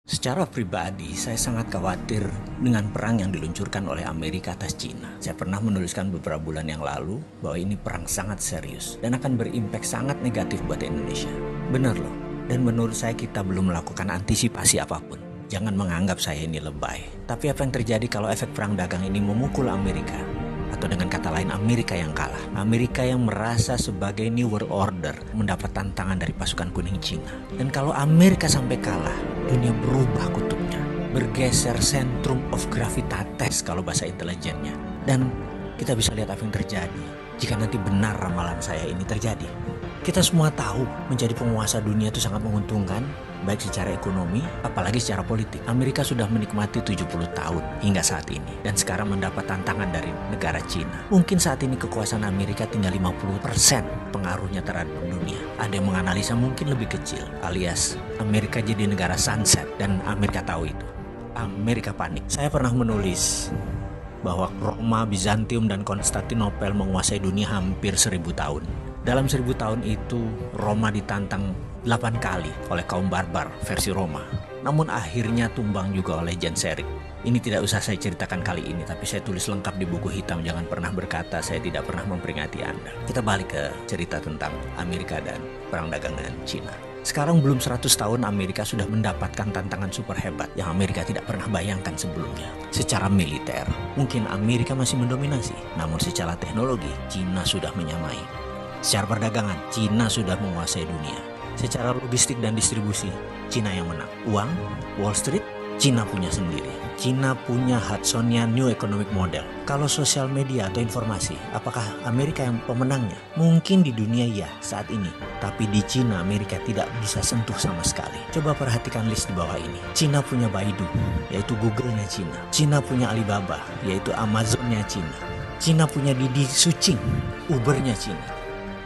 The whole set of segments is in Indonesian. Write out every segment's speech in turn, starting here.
Secara pribadi, saya sangat khawatir dengan perang yang diluncurkan oleh Amerika atas Cina. Saya pernah menuliskan beberapa bulan yang lalu bahwa ini perang sangat serius dan akan berimpak sangat negatif buat Indonesia. Benar loh, dan menurut saya kita belum melakukan antisipasi apapun. Jangan menganggap saya ini lebay. Tapi apa yang terjadi kalau efek perang dagang ini memukul Amerika? Atau dengan kata lain Amerika yang kalah. Amerika yang merasa sebagai New World Order mendapat tantangan dari pasukan kuning Cina. Dan kalau Amerika sampai kalah, dunia berubah kutubnya. Bergeser centrum of gravitatis kalau bahasa intelijennya. Dan kita bisa lihat apa yang terjadi jika nanti benar ramalan saya ini terjadi. Kita semua tahu menjadi penguasa dunia itu sangat menguntungkan, baik secara ekonomi, apalagi secara politik. Amerika sudah menikmati 70 tahun hingga saat ini, dan sekarang mendapat tantangan dari negara Cina. Mungkin saat ini kekuasaan Amerika tinggal 50% pengaruhnya terhadap dunia. Ada yang menganalisa mungkin lebih kecil, alias Amerika jadi negara sunset, dan Amerika tahu itu. Amerika panik. Saya pernah menulis bahwa Roma, Bizantium, dan Konstantinopel menguasai dunia hampir 1000 tahun. Dalam 1000 tahun itu, Roma ditantang 8 kali oleh kaum barbar versi Roma. Namun akhirnya tumbang juga oleh Genseric. Ini tidak usah saya ceritakan kali ini, tapi saya tulis lengkap di buku hitam. Jangan pernah berkata saya tidak pernah memperingati Anda. Kita balik ke cerita tentang Amerika dan perang dagang dengan Cina. Sekarang belum 100 tahun Amerika sudah mendapatkan tantangan super hebat yang Amerika tidak pernah bayangkan sebelumnya. Secara militer, mungkin Amerika masih mendominasi. Namun secara teknologi, Cina sudah menyamai. Secara perdagangan, Cina sudah menguasai dunia. Secara logistik dan distribusi, Cina yang menang. Uang, Wall Street, Cina punya sendiri. Cina punya Hudsonian New Economic Model. Kalau sosial media atau informasi, apakah Amerika yang pemenangnya? Mungkin di dunia ya saat ini. Tapi di Cina, Amerika tidak bisa sentuh sama sekali. Coba perhatikan list di bawah ini. Cina punya Baidu, yaitu Google-nya Cina. Cina punya Alibaba, yaitu Amazon-nya Cina. Cina punya Didi Sucing, Uber-nya Cina.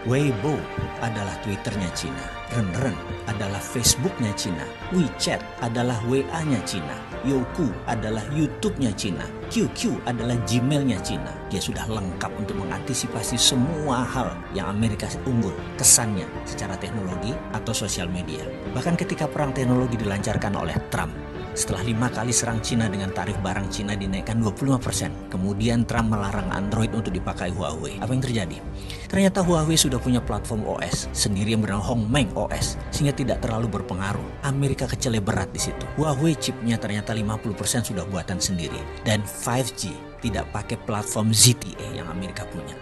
Weibo adalah Twitter-nya Cina. Renren adalah Facebook-nya Cina. WeChat adalah WA-nya Cina. Youku adalah YouTube-nya Cina. QQ adalah Gmail-nya Cina. Dia sudah lengkap untuk mengantisipasi semua hal yang Amerika unggul kesannya secara teknologi atau sosial media. Bahkan ketika perang teknologi dilancarkan oleh Trump, setelah 5 kali serang Cina dengan tarif barang Cina dinaikkan 25%. Kemudian Trump melarang Android untuk dipakai Huawei. Apa yang terjadi? Ternyata Huawei sudah punya platform OS sendiri yang bernama Hongmeng OS, sehingga tidak terlalu berpengaruh. Amerika keceleberat di situ. Huawei chipnya ternyata 50% sudah buatan sendiri. Dan 5G tidak pakai platform ZTE yang Amerika punya.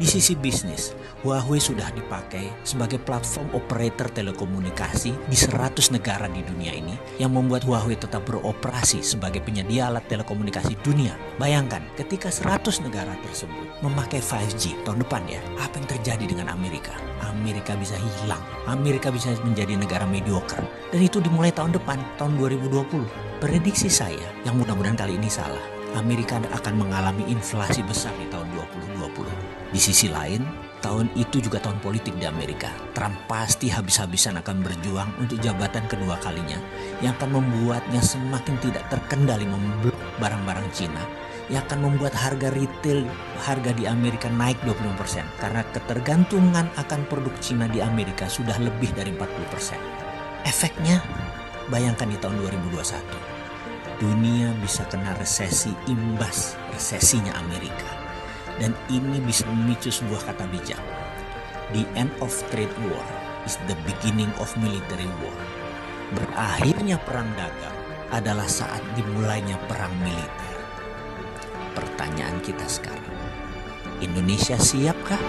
Di sisi bisnis, Huawei sudah dipakai sebagai platform operator telekomunikasi di 100 negara di dunia ini yang membuat Huawei tetap beroperasi sebagai penyedia alat telekomunikasi dunia. Bayangkan, ketika 100 negara tersebut memakai 5G tahun depan ya, apa yang terjadi dengan Amerika? Amerika bisa hilang. Amerika bisa menjadi negara mediocre. Dan itu dimulai tahun depan, tahun 2020. Prediksi saya, yang mudah-mudahan kali ini salah, Amerika akan mengalami inflasi besar di tahun 2020. Di sisi lain, tahun itu juga tahun politik di Amerika. Trump pasti habis-habisan akan berjuang untuk jabatan kedua kalinya yang akan membuatnya semakin tidak terkendali memblok barang-barang Cina, yang akan membuat harga retail di Amerika naik 25% karena ketergantungan akan produk Cina di Amerika sudah lebih dari 40%. Efeknya, bayangkan di tahun 2021. Dunia bisa kena resesi imbas resesinya Amerika. Dan ini bisa memicu sebuah kata bijak. The end of trade war is the beginning of military war. Berakhirnya perang dagang adalah saat dimulainya perang militer. Pertanyaan kita sekarang, Indonesia siapkah?